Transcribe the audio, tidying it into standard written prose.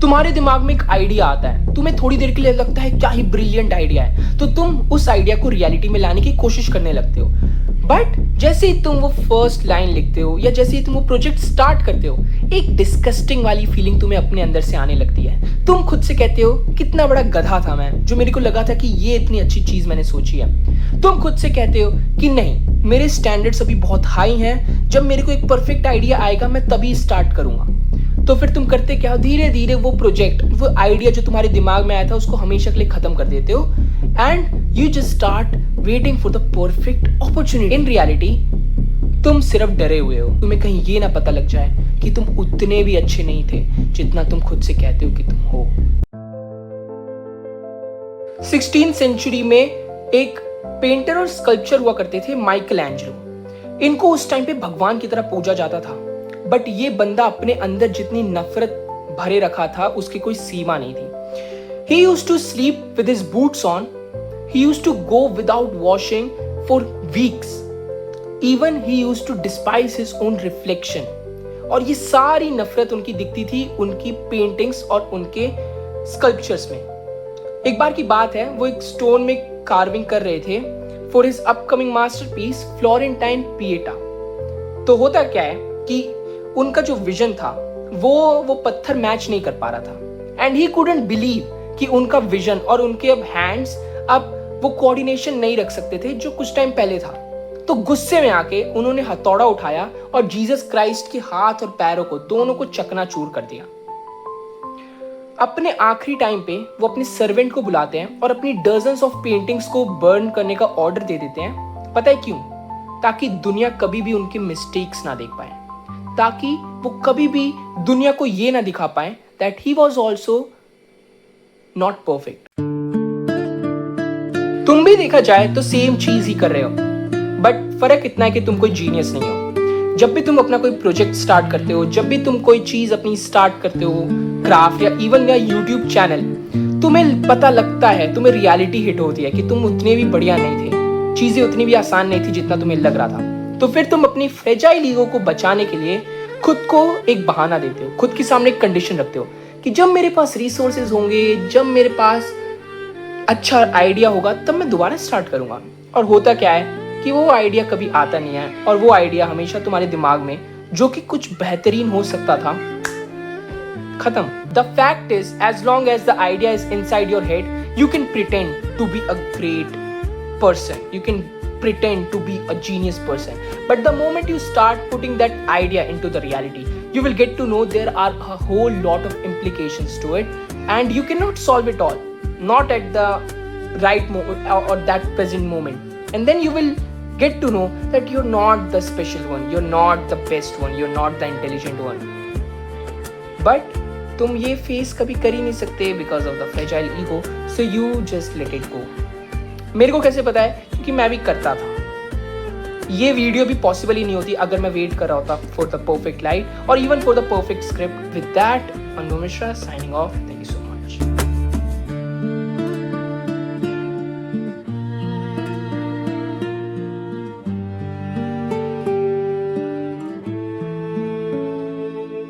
तुम्हारे दिमाग में एक आइडिया आता है, तुम्हें थोड़ी देर के लिए लगता है क्या ही ब्रिलियंट आइडिया है, तो तुम उस आइडिया को रियलिटी में लाने की कोशिश करने लगते हो। बट जैसे ही तुम वो फर्स्ट लाइन लिखते हो या जैसे ही तुम वो प्रोजेक्ट स्टार्ट करते हो, एक डिस्कस्टिंग वाली फीलिंग तुम्हें अपने अंदर से आने लगती है। तुम खुद से कहते हो कितना बड़ा गधा था मैं, जो मेरे को लगा था कि ये इतनी अच्छी चीज मैंने सोची है। तुम खुद से कहते हो कि नहीं, मेरे स्टैंडर्ड्स अभी बहुत हाई हैं, जब मेरे को एक परफेक्ट आइडिया आएगा मैं तभी स्टार्ट करूंगा। तो फिर तुम करते क्या, धीरे धीरे वो प्रोजेक्ट, वो आइडिया जो तुम्हारे दिमाग में आया था, उसको हमेशा के लिए खत्म कर देते हो and you just start waiting for the perfect opportunity. In reality तुम सिर्फ डरे हुए हो, तुम्हें कहीं ये ना पता लग जाए कि तुम उतने भी अच्छे नहीं थे जितना तुम खुद से कहते हो कि तुम हो। 16th सेंचुरी में एक पेंटर और स्कल्पचर हुआ करते थे, माइकल एंजेलो। इनको उस टाइम पे भगवान की तरह पूजा जाता था, बट ये बंदा अपने अंदर जितनी नफरत भरे रखा था उसकी कोई सीमा नहीं थी। He used to sleep with his boots on. He used to go without washing for weeks. Even he used to despise his own reflection. और ये सारी नफरत उनकी दिखती थी उनकी पेंटिंग्स और उनके स्कल्पचर्स में। एक बार की बात है, वो एक स्टोन में कार्विंग कर रहे थे for his upcoming masterpiece Florentine Pieta. तो होता क्या है कि उनका जो विजन था वो पत्थर मैच नहीं कर पा रहा था एंड ही कुडंट बिलीव कि उनका विजन और उनके अब हैंड्स अब वो कोऑर्डिनेशन नहीं रख सकते थे जो कुछ टाइम पहले था। तो गुस्से में आके उन्होंने हथौड़ा उठाया और जीसस क्राइस्ट के हाथ और पैरों को दोनों को चकनाचूर कर दिया। अपने आखिरी टाइम पे वो अपने सर्वेंट को बुलाते हैं और अपनी डजन्स ऑफ पेंटिंग्स को बर्न करने का ऑर्डर दे देते हैं। पता है क्यों? ताकि दुनिया कभी भी उनके मिस्टेक्स ना देख पाए, ताकि वो कभी भी दुनिया को ये ना दिखा पाए that he was also not perfect. तुम भी देखा जाए तो सेम चीज ही कर रहे हो, बट फर्क इतना है कि तुम कोई जीनियस नहीं हो। जब भी तुम अपना कोई प्रोजेक्ट स्टार्ट करते हो, जब भी तुम कोई चीज अपनी स्टार्ट करते हो, क्राफ्ट या इवन या यूट्यूब चैनल, तुम्हें पता लगता है, तुम्हें रियलिटी हिट होती है कि तुम उतने भी बढ़िया नहीं थे, चीजें उतनी भी आसान नहीं थी जितना तुम्हें लग रहा था। तो फिर तुम अपनी फ्रेजाइल ईगो को बचाने के लिए खुद को एक बहाना देते हो, खुद के सामने एक कंडीशन रखते हो कि जब मेरे पास रिसोर्सेज होंगे, जब मेरे पास अच्छा आइडिया होगा, तब मैं दोबारा स्टार्ट करूंगा। और होता क्या है कि वो आइडिया कभी आता नहीं है और वो आइडिया हमेशा तुम्हारे दिमाग में, जो कि कुछ बेहतरीन हो सकता था, खत्म। The fact is, as long as the idea is inside your head, you can pretend to be a great person, you can pretend to be a genius person, but the moment you start putting that idea into the reality, you will get to know there are a whole lot of implications to it and you cannot solve it all, not at the right moment or that present moment, and then you will get to know that you're not the special one, you're not the best one, you're not the intelligent one, but तुम ये face कभी कर ही नहीं सकते because of the fragile ego, so you just let it go। मेरे को कैसे पता है? क्योंकि मैं भी करता था। ये वीडियो भी पॉसिबल ही नहीं होती अगर मैं वेट कर रहा होता फॉर द परफेक्ट लाइट और even for the perfect script. With that, Anubhav Mishra signing off. Thank you so much.